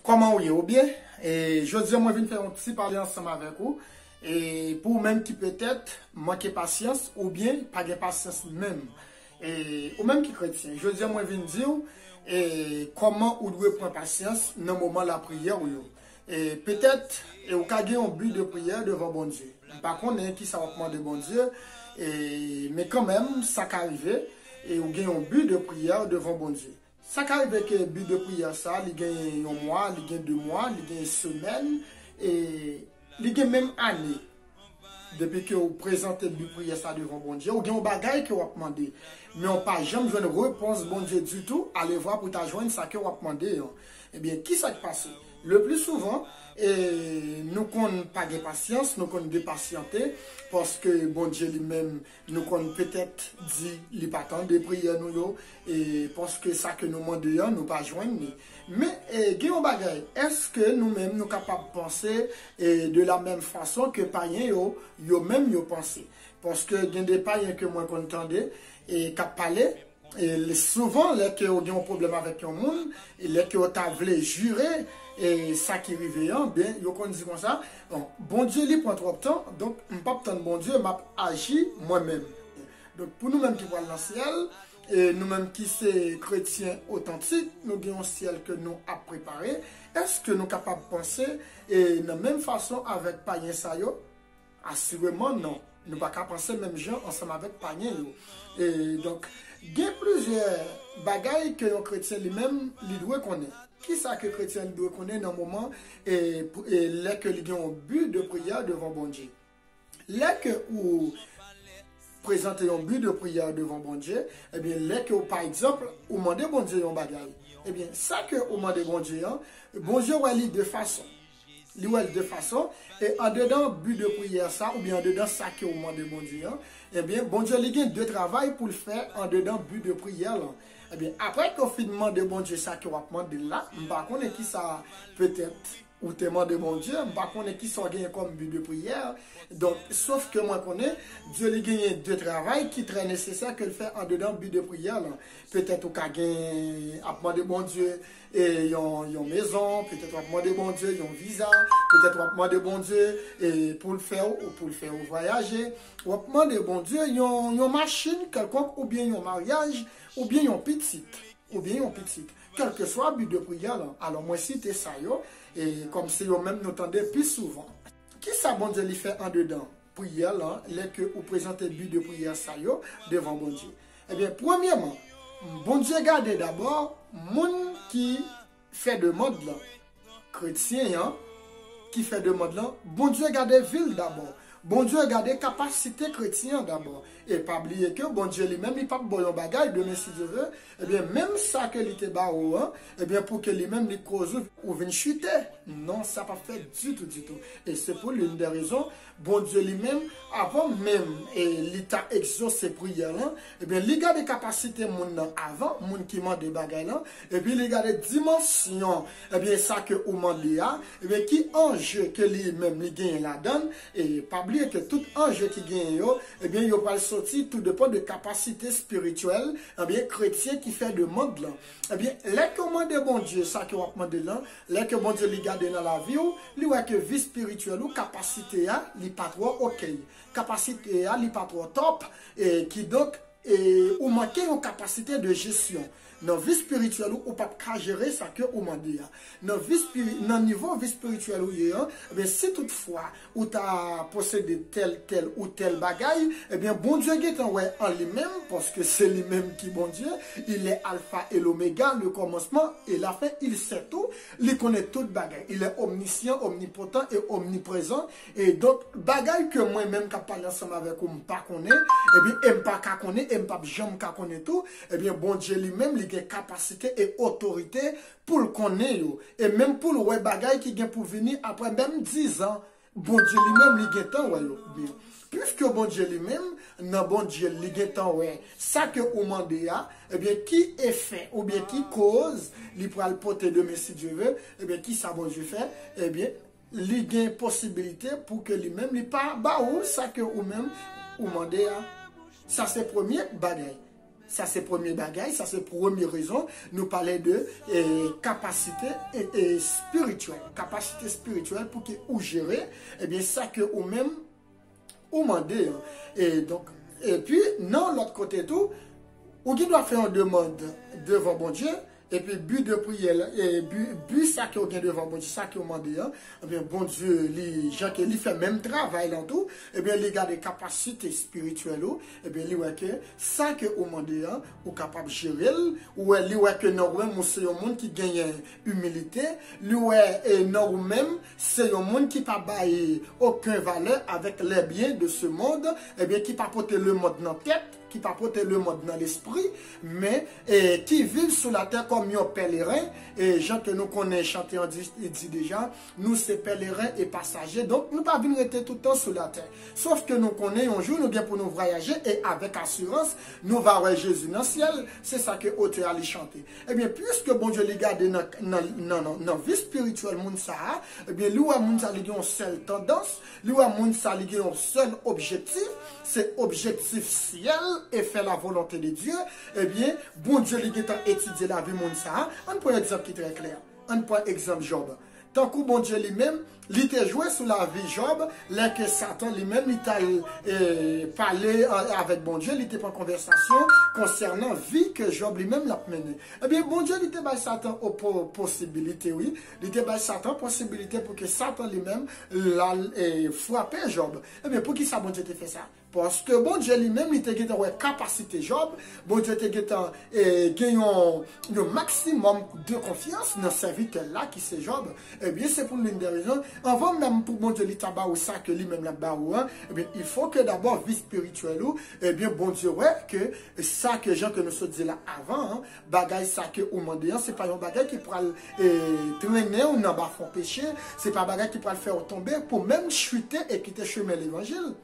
Comment vous ou bien? Et je dis, moi, je viens faire un petit parler ensemble avec vous. Et pour même qui peut-être manquer patience ou bien pas de patience même. Et ou même qui chrétien. Je dis, moi, je viens dire et comment vous devez prendre patience dans le moment de la prière. Et peut-être, vous avez un but de prière devant bon Dieu. Par contre, qui ça va demander bon Dieu. Mais quand même, ça peut arriver. Et vous avez un but de prière devant bon Dieu. Ça arrive avec le but de prière, ça, il gagne un mois, il gagne 2 mois, il gagne une semaine, et il gagne même année. Depuis que vous présentez le but de prière ça devant bon Dieu, vous gagne un bagage que vous avez demandé. Mais on n'a pas jamais besoin de réponse bon Dieu du tout. Allez voir pour joindre ça que vous avez demandé. Eh bien, qui ça passe? Le plus souvent, nous n'avons pas de patience, nous avons de patienter, parce que bon Dieu lui-même, nous avons peut-être dit, il n'est pas temps de prier nous, et parce que ça que nous demandons, nous pas joindre. Mais, Guillaume Bagay, est-ce que nous-mêmes, nous sommes capables de penser de la même façon que les païens, eux-mêmes, ils pensent? Parce que il y a des païens que moi, j'entendais, et qui parlent. Et souvent, les qui ont un problème avec un monde, et les qui ont voulu jurer, et ça qui arrive, bien, ils ont dit comme ça, bon Dieu, il prend trop de temps, donc, je ne peux pas attendre bon Dieu, je agis moi-même. Donc, pour nous-mêmes qui voient dans le ciel, et nous-mêmes qui sommes chrétiens authentiques, nous avons un ciel que nous avons préparé, est-ce que nous sommes capables de penser, et de la même façon avec païen Sayo? Assurément, non. Nous ne pouvons pas penser même gens ensemble avec païen. Et donc, il y a plusieurs bagailles que les chrétiens lui-même doivent connaître. Qui ça que les chrétiens doivent connaître dans le moment et là que ils ont un but de prière devant bon Dieu. Là que vous présentez un but de prière devant bon Dieu, eh bien, là que par exemple, vous demandez bon Dieu un bagaille. Eh bien, ça que vous demandez bon Dieu va lire de façon. De façon, et en dedans but de prière ça, ou bien en dedans ça que vous demandez bon Dieu, eh bien, bon Dieu, il y a deux travail pour le faire en dedans but de prière. Là. Eh bien, après qu'on fait demander bon Dieu ça que vous demandez là, je ne sais pas qui ça peut-être, ou te demande bon Dieu, je ne sais pas qui ça gagne comme but de prière. Donc, sauf que moi, je connais, Dieu lui gagne deux travail qui est très nécessaire que le faire en dedans but de prière. Peut-être au cas gagner à demander bon Dieu et une maison, peut-être à demander bon Dieu un visa, peut-être à demander bon Dieu et pour le faire voyager, ou à demander bon Dieu une machine quelconque ou bien un mariage ou bien un petit quel que soit le but de prière. Alors moi citer ça et comme si vous même nous entendez plus souvent. Qui ça bon Dieu lui fait en dedans prière là, les que vous présentez le but de prière ça devant bon Dieu. Eh bien premièrement, bon Dieu garde d'abord monde qui fait de mode là, chrétien qui fait de mode là, bon Dieu garde ville d'abord. Bon Dieu garde capacité chrétienne d'abord. Et pas oublier que bon Dieu lui-même, il pas bon bagage demain si Dieu veut. Eh bien, même ça que il était bas eh bien, pour que lui-même les cause ou vienne chuter. Non, ça pas fait du tout. Et c'est pour l'une des raisons, bon Dieu lui-même, avant même, et l'état exauce ses prières là, eh bien, il garde capacité mon avant, mon qui m'a des bagages là, et puis il garde dimension, eh bien, ça que ou mandé eh bien, qui enjeu que lui-même, il gagne la donne, et pas oublier que tout enjeu qui gagne, eh bien, il va le sortir tout dépend de capacité spirituelle, eh bien, chrétien qui fait de monde là. Eh bien, les commandes de bon Dieu, ça que vous demandez là, les que bon Dieu lui garde dans la vie, lui voit que vie spirituelle ou capacité à, li pas trop ok. Capacité à, li pas trop top, et qui donc, ou manquer une capacité de gestion. Dans la vie spirituelle, ou pas gérer ça que vous demandez. Dans le niveau vie spirituelle, si toutefois, ou tu as possédé tel ou tel bagaille, eh bien, bon Dieu est en lui-même, parce que c'est lui-même qui, bon Dieu, il est alpha et l'oméga, le commencement et la fin, il sait tout, il connaît tout bagaille. Il est omniscient, omnipotent et omniprésent. Et donc, bagaille que moi-même, qui parle ensemble avec vous, je ne connais pas, eh bien, je ne connais pas, je ne pas jamais connais tout, eh bien, bon Dieu lui-même, il a capacité et autorité pour le connaître. Et même pour le ouais bagaille qui vient pour venir après même 10 ans, bon Dieu lui-même, il a temps, bien. Puisque bon Dieu lui-même, non bon Dieu, il a temps, ça que vous demandez, eh bien, qui est fait, ou bien qui cause, il pourra le porter demain si Dieu veut, eh bien, qui ça bon Dieu fait, eh bien, il y a une possibilité pour que lui-même, il pas, ça que vous-même, vous demandez, ça c'est le premier bagaille. Ça, c'est premier bagage, ça, c'est première raison. Nous parler de capacité spirituelle. Capacité spirituelle pour que vous gérer, eh bien, ça que vous-même, vous demandez. Et donc, et puis, non, l'autre côté tout, ou qui doit faire une demande devant bon Dieu, et puis but de prière, et but ça que vous avez devant bon Dieu, ça que vous demandez, hein, eh bien bon Dieu, les gens qui fait même travail dans tout, eh bien les gars des capacités spirituelles, eh bien les que ça que vous demandez, hein, vous capable de gérer, ou les que nous c'est un monde qui gagne humilité, et nous même c'est un monde qui pas bailler aucun valeur avec les biens de ce monde, eh bien qui pas porter le monde dans la tête, qui pas porter le monde dans l'esprit, mais qui vivent sur la terre comme un pèlerin. Et gens que nous connaissons chanter, on dit déjà, nous c'est pèlerins et passagers, donc nous pas venir rester tout le temps sur la terre. Sauf que nous connaissons un jour, nous bien pour nous voyager et avec assurance, nous va voir Jésus dans le ciel. C'est ça que auteur allait chanter. Eh bien, puisque bon Dieu les garde dans vie spirituelle, eh bien, lui a moun sa li une seule tendance, lui a moun sa li un seul objectif, c'est objectif ciel et faire la volonté de Dieu. Eh bien, bon Dieu lui a étudié la vie moun sa. On prend un exemple qui est très clair. On prend exemple Job. Tant que bon Dieu lui-même, il était joué sur la vie Job, là que Satan lui-même, il t'a parlé avec bon Dieu, il était en conversation concernant la vie que Job lui-même l'a menée. Eh bien, bon Dieu, il était by Satan aux possibilités, oui. Il était by Satan possibilité pour que Satan lui-même frappe Job. Eh bien, pour qui ça, bon Dieu, t'a fait ça? Parce que bon Dieu lui-même, il était en capacité Job, bon Dieu était gagné un maximum de confiance dans sa vie là qui c'est Job. Eh bien, c'est pour l'une des raisons. Avant même pour bon Dieu lui tabac ou ça que lui-même la barou, eh bien, il faut que d'abord vie spirituelle ou, eh bien, bon Dieu, ouais, que ça que Jean que nous se dit là avant, hein, bagay ça que ou mandé, c'est pas un bagay qui pourra traîner ou n'en bas fond péché, c'est pas un bagay qui pourra le faire tomber pour même chuter et quitter chemin l'évangile.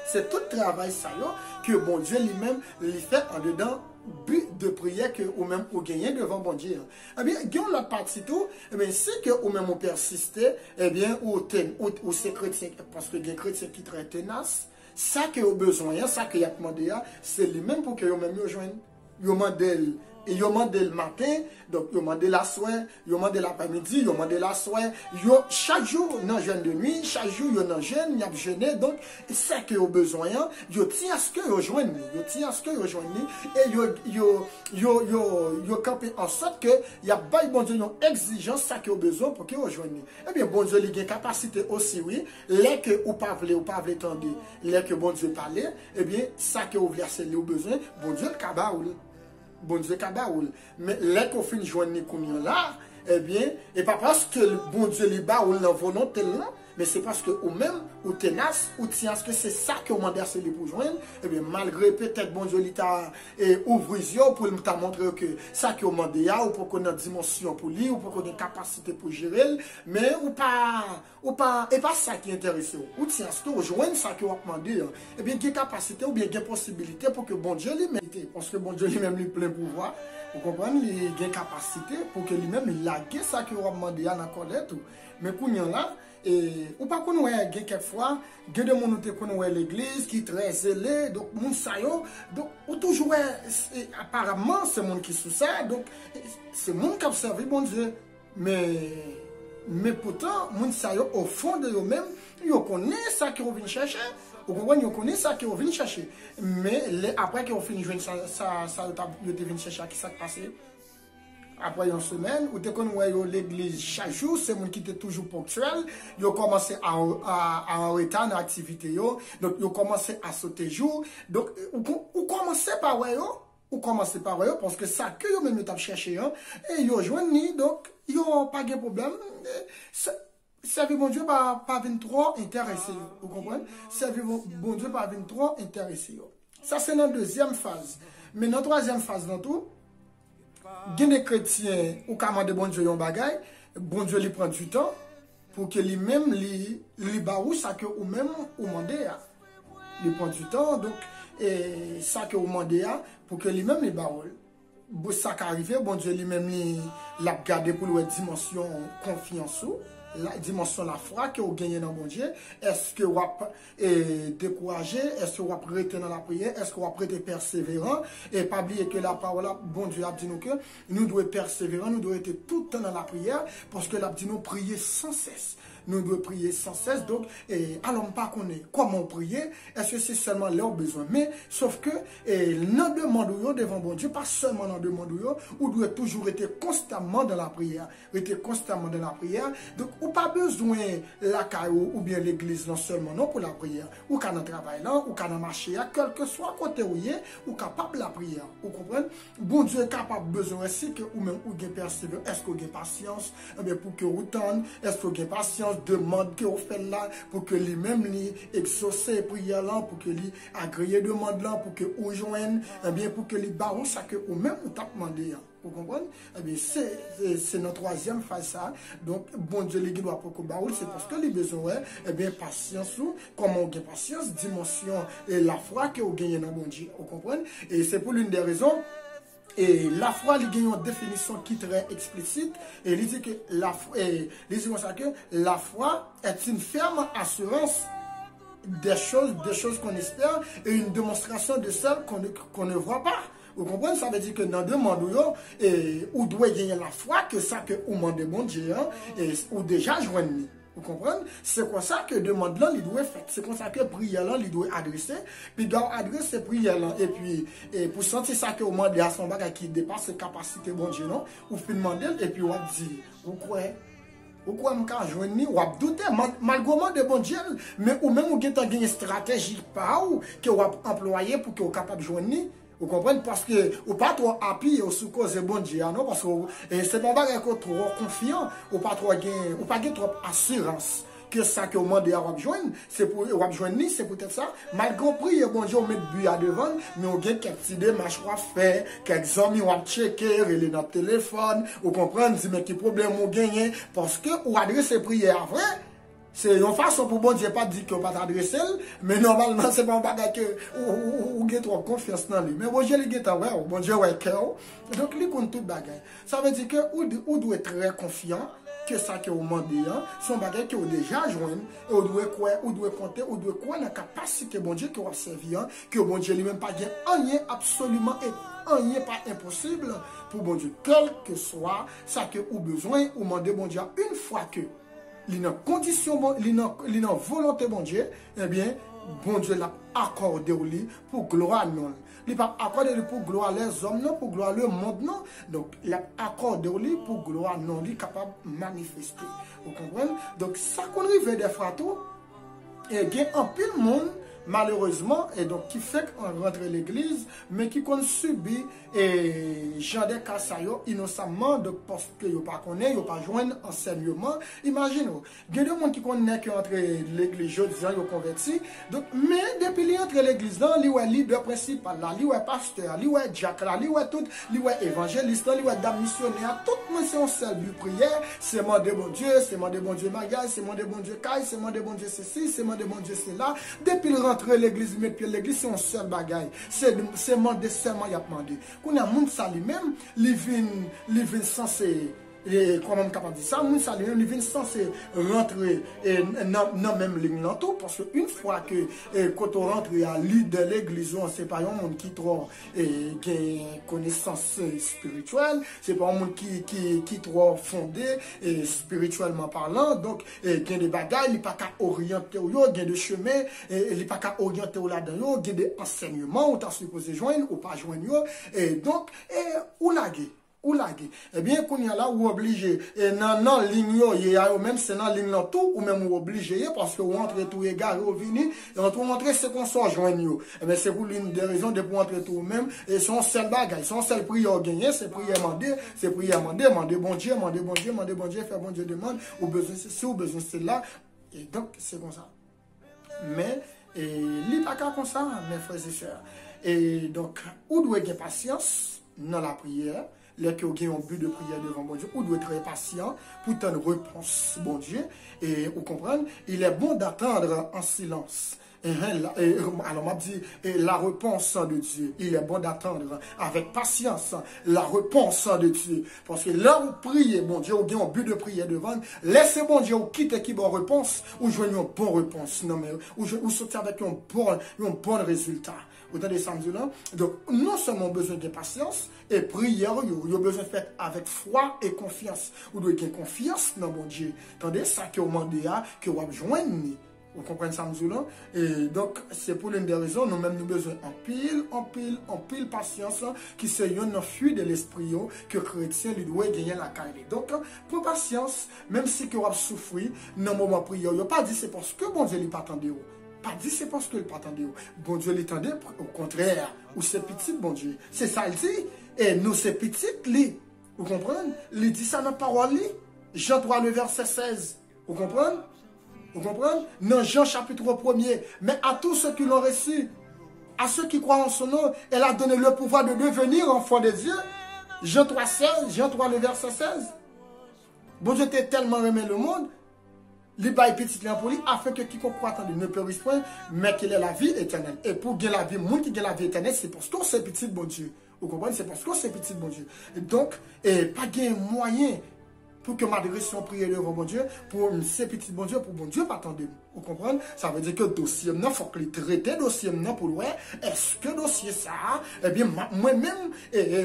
C'est tout travail ça là que bon Dieu lui-même lui fait en dedans but de prière que ou même ou gagner devant bon Dieu. Eh bien, gagne la partie tout, eh bien, c'est que ou même ou persister, eh bien, ou c'est chrétien, parce que des chrétiens qui très tenace, ça que vous besoin, ça que y a demandé, c'est lui-même pour que vous même rejoignent. Vous demandez et yo mande le matin, donc yo mande la soirée, yo mande l'après-midi, yo mande la soirée, yo chaque jour dans jeûne de nuit, chaque jour yo dans jeûne, y a jeûné, donc c'est que yo besoin, yo tient à ce que yo joigne, yo tient à ce que yo joigne et yo camper en sorte que y a pas bon Dieu une exigence ça que yo besoin pour que yo joigne. Eh bien bon Dieu il a capacité aussi oui, les que ou pas tendre, les que bon Dieu parler, eh bien ça que vous versez les besoin, bon Dieu le cabaoul. Bon Dieu kabaoul. Mais là qu'on finit joindre là, eh bien, et pas parce que le bon Dieu li baoul dans volonté là, mais c'est parce que ou même ou tenace ou tient que c'est ça que vous mandez c'est pour joindre, eh bien malgré peut-être bon Dieu li t'a ouvrir les yeux pour t'a montrer que ça que vous mandez ou pour qu'on ait dimension pour lui ou pour qu'on ait capacité pour gérer, mais ou pas et pas ça qui intéresse ou tient que vous joindre ça que vous demandez, eh bien il y a capacité ou bien il y a possibilité pour que bon Dieu lui mette parce que bon Dieu lui-même lui plein pouvoir. Vous comprenez, il y a capacité pour que lui-même il lague ça que vous demandez dans la tout. Mais qu'on y en là et ou pas qu'on ouais quelquefois de monde qui connaît l'église qui est très zélé donc moun sa yo donc ou toujours apparemment c'est monde qui sous ça donc c'est monde qui observe bon Dieu mais pourtant moun sa yo au fond de eux même yo connaît ça que vous venez chercher vous comprenez, vous connaissez ça que vous venez chercher mais après que vous finissez joindre ça vous devez chercher qui ça passé. Après une semaine, ou dès qu'on voit l'église chaque jour, c'est monde qui était toujours ponctuel, ils ont commencé à en retard dans l'activité, donc ils ont commencé à sauter jour. Donc, ou commencez par eux, parce que ça que vous même cherché, et ils ont joint, donc ils n'ont pas de problème. Servir mon Dieu pas 23 intéressé, vous comprenez? Servir mon Dieu pas 23 intéressé. Ça, c'est dans la deuxième phase. Mais dans la troisième phase, dans tout, il y a des chrétiens ou commande bon Dieu un bagay, bon Dieu lui prend du temps pour que lui-même lui barou ça que ou même ou mandé a. Il prend du temps donc et ça que ou mandé a pour que lui-même lui barou. Ça qui arrive bon Dieu lui-même l'a gardé pour la dimension confiance la dimension la foi que vous gagnez dans mon Dieu. Est-ce que vous êtes découragé? Est-ce que vous êtes prêté dans la prière? Est-ce que vous êtes prêté persévérant? Et pas oublier que la parole, bon Dieu a dit nous que nous devons persévérer, nous devons être tout le temps dans la prière parce que l'a dit nous prier sans cesse. Nous devons prier sans cesse. Donc, allons pas connaître comment prier. Est-ce que c'est seulement leur besoin? Mais, sauf que, nous demandons devant bon Dieu, pas seulement nous demandons, ou doit toujours être constamment dans la prière. Être constamment dans la prière. Donc, ou pas besoin la caillou ou bien l'église, non seulement non pour la prière. Ou qu'à notre travail là, ou qu'à notre marché, quel que soit côté où ou capable la prière. Vous comprenez? Bon Dieu est capable besoin aussi que, ou même, ou gain persévérance. Est-ce que vous avez patience? Eh bien, pour que vous tendez, est-ce que vous avez patience? Demande que vous faites là pour que lui-même lui exauce prière là pour que lui agréé demande là pour que vous joignez bien pour que lui baron ça que vous même vous t'a demandé. Vous comprenez? Eh bien, c'est notre troisième phase ça. Donc, bon Dieu, les doit pour que baroul, c'est parce que les besoins, eh bien, patience ou, comment on gagne patience, dimension et la foi que vous gagnez dans bon Dieu. Vous comprenez? Et c'est pour l'une des raisons. Et la foi, il y a une définition qui est très explicite. Et il dit que la foi, la foi est une ferme assurance des choses qu'on espère et une démonstration de celles qu'on ne voit pas. Vous comprenez? Ça veut dire que dans deux mandats, ou doit gagner la foi que ça que vous demandez bon Dieu, ou déjà joindre. Vous comprenez? C'est comme ça que demande là, il doit faire. C'est comme ça que prière là, il doit adresser. Puis il doit adresser prière là. Et puis, pour sentir ça que vous demandez à son bagage qui dépasse ses capacités, bon Dieu, non? Vous faites demander, et puis vous dit, vous croyez? Ou quoi m'ka joindre ou ap douter malgré de bon Dieu mais ou même ou gen une stratégie pas ou que ou employer pour que ou capable joindre. Vous comprenez? Parce que ou pas trop appuyé sous cause de bon Dieu non parce que c'est pas bagage trop confiant ou pas trop gain ou pas gain trop assurance que ça que au monde à joindre c'est pour joindre c'est peut-être ça malgré prier bon Dieu on met but à devant mais on gagne quelques idées marche à faire quelques amis on checker relé dans téléphone vous comprenez si mais qui problème on gagne parce que ou adresser prière vrai c'est une façon pour bon Dieu pas dire qu'on pas t'adresser mais normalement c'est pas un bagage que ou gagne trop confiance dans lui mais bon Dieu il gagne ouais bon Dieu ouais cœur donc il compte tout bagage ça veut dire que ou doit être très confiant que ça que vous demandez, son bagage que vous déjà joint, et vous devez quoi, vous devez compter, vous devez quoi dans la capacité bon Dieu que vous servi, que bon Dieu lui-même pas rien absolument et rien pas impossible pour bon Dieu, quel que soit ça que vous besoin, vous demandez bon Dieu une fois que il a condition, il a volonté bon Dieu, eh bien bon Dieu l'a accordé au lit pour gloire non. Il n'a pas accordé pour gloire les hommes, non, pour gloire le monde, non. Donc, il a accordé au lit pour gloire non, il est capable de manifester. Vous comprenez? Donc, ça qu'on arrive des fois tout, et il y a un pile monde, malheureusement, et donc qui fait qu'on rentre à l'église, mais qui qu'on subit et genre des cas innocemment, donc parce que vous pas connaît, vous pas joindre enseignement. Imaginez-vous, il y a des gens qui connaissent qui entre l'église, je disais, ils converti. Donc, mais depuis qu'ils entrent l'église, là, ils sont leader principal, là, ils sont pasteur, ils sont diacre, là, ils sont tout, ils sont évangéliste, ils sont dame missionnaire, tout le monde c'est un seul but prière, c'est mon de bon Dieu, c'est mon de bon Dieu mariage, c'est mon de bon Dieu caille, c'est mon de bon Dieu ceci, c'est mon de bon Dieu cela. Depuis rentrer l'église, mettre pied l'église, c'est un seul bagaille. C'est demandé seulement, il a demandé. Quand il y a un monde ça lui-même, il vient censé, comment on est capable de dire ça, ça lui-même, il vient censé rentrer dans même ligne tout, parce qu'une fois que, quand on rentre à l'île de l'église, c'est pas un monde qui trop, connaissance spirituelle, c'est pas un monde qui trop fondé, spirituellement parlant, donc, il y a des bagailles, il n'y a pas qu'à orienter, il y a des chemins, il n'y a pas qu'à orienter là-dedans, il y a des enseignements, on t'a supposé joindre, ou pas joindre, et donc, ou laguer. Ou laguer. Eh bien, qu'on y a là, ou obligé, et non, ligne, même c'est dans ligne tout, ou même ou obligé, parce que vous entrez tout égaré, vous venez, et on trouve entrer, c'est qu'on soit joigneux. Eh bien, c'est pour l'une des raisons de pour entrer tout même, et son seul bagage, son seul prière gagné, c'est prière mandé, c'est prière mandé, mandé bon Dieu, mandé bon Dieu, mandé bon Dieu, faire bon Dieu demande, ou besoin ceci, ou besoin cela, et donc, c'est comme ça. Mais, il n'est pas comme ça, mes frères et sœurs. Et donc, où doit y patience dans la prière, les qui ont un but de prière devant bon Dieu, ou doit être patient pour une réponse, bon Dieu. Et vous comprenez, il est bon d'attendre en silence. Alors, m'a dit, la réponse de Dieu, il est bon d'attendre avec patience la réponse de Dieu. Parce que là où priez, bon Dieu, ou bien au but de prier devant, laissez bon Dieu, ou quitte qui bonne réponse, ou jouer une bonne réponse. Non, mais, ou sortir avec un bon résultat. Vous entendez ça, là? Donc, non seulement besoin de patience, et prière, il y a besoin de faire avec foi et confiance. Vous devez avoir confiance dans mon Dieu. Attendez, ça que vous demandez, que vous joignez. Vous comprenez ça, là? Et donc, c'est pour l'une des raisons, nous-mêmes, nous besoin en pile patience, qui c'est une fuite de l'esprit, que chrétien, lui doit gagner la carrière. Donc, pour patience, même si vous avez souffert, dans le moment de prière, il n'y a pas dit c'est parce que bon Dieu n'est pas attendu. Pas dit c'est parce que il pas attendu. Bon Dieu l'attendait, au contraire, ou c'est petit, bon Dieu. C'est ça, il dit. Et nous, c'est petit, lui. Vous comprenez? Il dit ça dans la parole, Jean 3, le verset 16. Vous comprenez? Vous comprenez? Dans Jean chapitre 1er. Mais à tous ceux qui l'ont reçu, à ceux qui croient en son nom, elle a donné le pouvoir de devenir enfant de Dieu. Jean 3, 16. Jean 3, le verset 16. Bon Dieu t'a tellement aimé le monde. Les bails petits pour lui, afin que quiconque croit en lui ne périsse point, mais qu'il ait la vie éternelle. Et pour gagner la vie, le monde qui gagne la vie éternelle, c'est parce que c'est petit bon Dieu. Vous comprenez? C'est parce que c'est petit bon Dieu. Et donc, pas de moyen pour que m'adresse son prière devant bon Dieu, pour ces petits bon Dieu, pour bon Dieu pas attendre. Vous comprenez? Ça veut dire que le dossier, il faut que le traité dossier pour le est-ce que dossier ça, eh bien, moi-même,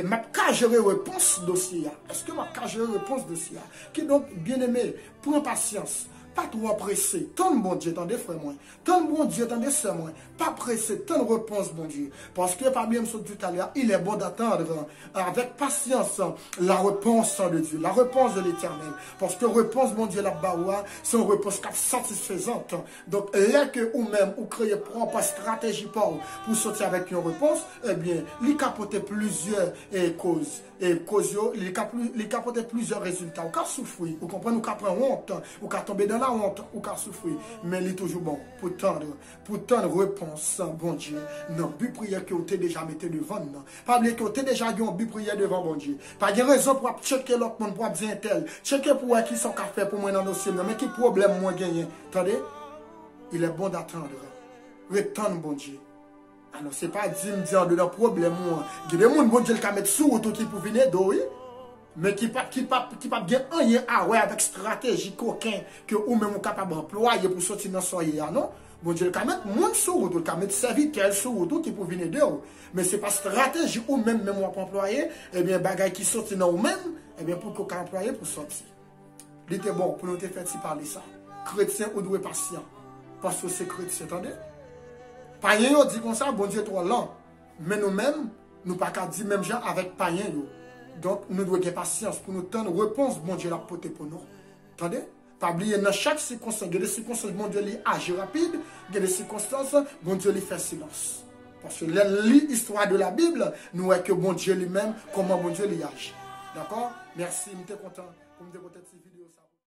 ma gérer réponse dossier. Est-ce que ma gérer réponse dossier? Qui donc, bien aimé, prends patience. Pas trop pressé. Tant bon Dieu, attendez frère moi. Tant bon Dieu, attendez sœur moi. Pas pressé, tant réponse bon Dieu. Parce que parmi nous tout à l'heure, il est bon d'attendre avec patience la réponse de Dieu, la réponse de l'Éternel. Parce que réponse bon Dieu là-bas, c'est une réponse satisfaisante. Donc là que ou même ou créer propre stratégie pour sortir avec une réponse, eh bien, il capote plusieurs causes. Et cause, il capote plusieurs résultats. Ou qu'à souffrir, vous comprenez, ou qu'à prendre honte, ou qu'à tomber dans la honte, ou qu'à souffrir. Mais il est toujours bon pour tendre réponse, bon Dieu. Non, but prière que vous avez déjà mis devant. Non. Pas oublier que vous avez déjà eu un but prière devant, bon Dieu. Pas de raison pour checker l'autre monde, pour dire tel. Checker pour qui sont café pour moi dans le dossier. Mais quel problème moi gagner? Attendez, il est bon d'attendre. Retendre, bon Dieu. Alors, ce n'est pas dire de leur problème. Il y a des gens bon Dieu qui mettent sous qui pour venir d'où, mais qui pas bien rien à ouais avec stratégie coquin que ou même capable d'employer pour sortir dans son non. Bon Dieu qui mettre monde sous qui mettre serviteur sous qui pour venir d'où. Mais ce n'est pas stratégie ou même pour employer, eh bien, bagaille qui sortent dans ou même, eh bien, pour qu'on employer pour sortir. Il était bon pour nous faire parler ça. Chrétien ou doit patient. Parce que c'est chrétien, attendez? Païen yo dit comme ça, bon Dieu trop lent. Mais nous-mêmes, nous pas qu'à dire même gens avec païen yo. Donc nous devons avoir patience pour nous donner une réponse, bon Dieu l'a porté pour nous. Attendez? Pas oublier dans chaque circonstance, il y a des circonstances, bon Dieu agit rapide, il y a des circonstances, bon Dieu fait silence. Parce que l'histoire de la Bible, nous voyons que bon Dieu lui-même, comment bon Dieu agit. D'accord? Merci, je suis content pour me dévoter cette vidéo.